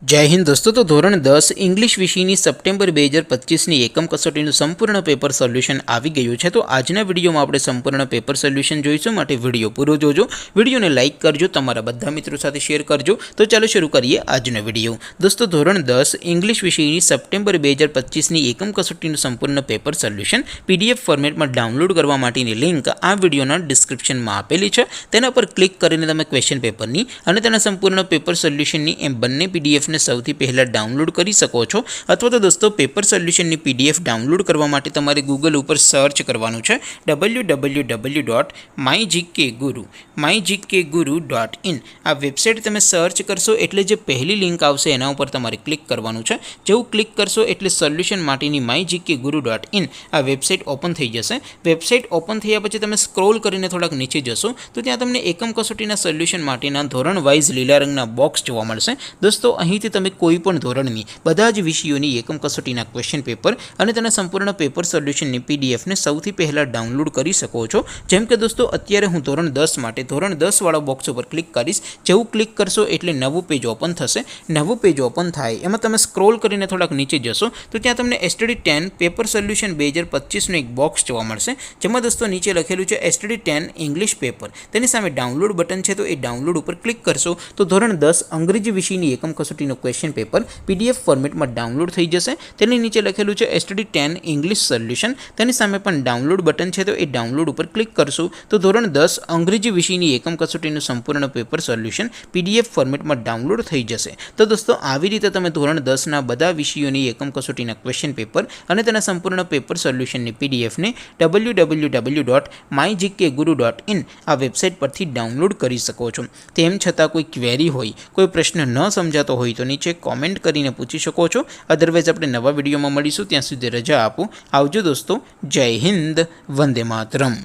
જય હિન્દ દોસ્તો। તો ધોરણ 10 ઇંગ્લિશ વિષયની સપ્ટેમ્બર 2025ની એકમ કસોટીનું સંપૂર્ણ પેપર સોલ્યુશન આવી ગયું છે। તો આજના વિડીયોમાં આપણે સંપૂર્ણ પેપર સોલ્યુશન જોઈશું, માટે વિડીયો પૂરો જોજો। વિડીયોને લાઇક કરજો, તમારા બધા મિત્રો સાથે શેર કરજો। તો ચાલો શરૂ કરીએ આજનો વિડીયો। દોસ્તો ધોરણ 10 ઇંગ્લિશ વિષયની સપ્ટેમ્બર 2025ની એકમ કસોટીનું સંપૂર્ણ પેપર સોલ્યુશન PDF ફોર્મેટમાં ડાઉનલોડ કરવા માટેની લિંક આ વિડીયોના ડિસ્ક્રિપ્શનમાં આપેલી છે। તેના પર ક્લિક કરીને તમે ક્વેશ્ચન પેપરની અને તેના સંપૂર્ણ પેપર સોલ્યુશનની એમ બંને PDF ને સૌથી પહેલા ડાઉનલોડ કરી શકો છો। અથવા તો દોસ્તો પેપર સોલ્યુશનની PDF ડાઉનલોડ કરવા માટે તમારે ગૂગલ ઉપર સર્ચ કરવાનું છે www.mygkguru.in। આ વેબસાઇટ તમે સર્ચ કરશો એટલે જે પહેલી લિંક આવશે એના ઉપર તમારે ક્લિક કરવાનું છે। જેવું ક્લિક કરશો એટલે સોલ્યુશન માટેની mygkguru.in આ વેબસાઇટ ઓપન થઈ જશે। વેબસાઇટ ઓપન થયા પછી તમે સ્ક્રોલ કરીને થોડાક નીચે જશો તો ત્યાં તમને એકમ કસોટીના સોલ્યુશન માટેના ધોરણ વાઇઝ લીલા રંગના બોક્સ જોવા મળશે। દોસ્તો અહીંથી તમે કોઈ પણ ધોરણની બધા જ વિષયોની એકમ કસોટીના ક્વેશ્ચન પેપર અને તેના સંપૂર્ણ પેપર સોલ્યુશનની PDF ને સૌથી પહેલાં ડાઉનલોડ કરી શકો છો। જેમ કે દોસ્તો અત્યારે હું ધોરણ 10 માટે ધોરણ 10 વાળા બોક્સ ઉપર ક્લિક કરીશ। જેવું ક્લિક કરશો એટલે નવું પેજ ઓપન થશે। નવું પેજ ઓપન થાય એમાં તમે સ્ક્રોલ કરીને થોડાક નીચે જશો તો ત્યાં તમને STD10 પેપર સોલ્યુશન 2025નું એક બોક્સ જોવા મળશે, જેમાં દોસ્તો નીચે લખેલું છે STD10 ઇંગ્લિશ પેપર। તેની સામે ડાઉનલોડ બટન છે, તો એ ડાઉનલોડ ઉપર ક્લિક કરશો તો ધોરણ 10 અંગ્રેજી વિષયની એકમ કસોટીનું ક્વેશ્ચન પેપર PDF ફોર્મેટમાં ડાઉનલોડ થઈ જશે। તેની નીચે લખેલું છે STD10 ઇંગ્લિશ સોલ્યુશન। તેની સામે પણ ડાઉનલોડ બટન છે, તો એ ડાઉનલોડ ઉપર ક્લિક કરશો તો ધોરણ 10 અંગ્રેજી વિષયની એકમ કસોટીનું સંપૂર્ણ પેપર સોલ્યુશન PDF ફોર્મેટમાં ડાઉનલોડ થઈ જશે। તો દોસ્તો આવી રીતે તમે ધોરણ 10ના બધા વિષયોની એકમ કસોટીના ક્વેશ્ચન પેપર અને તેના સંપૂર્ણ પેપર સોલ્યુશનની PDF ને www.mygkguru.in આ વેબસાઇટ પરથી ડાઉનલોડ કરી શકો છો। તેમ છતાં કોઈ ક્વેરી હોય, કોઈ પ્રશ્ન ન સમજાતો હોય તો નીચે કોમેન્ટ કરીને પૂછી શકો છો। અદરવાઇઝ આપણે નવા વિડીયોમાં મળીશું, ત્યાં સુધી રજા આપો। આવજો દોસ્તો, જય હિન્દ, વંદે માતરમ।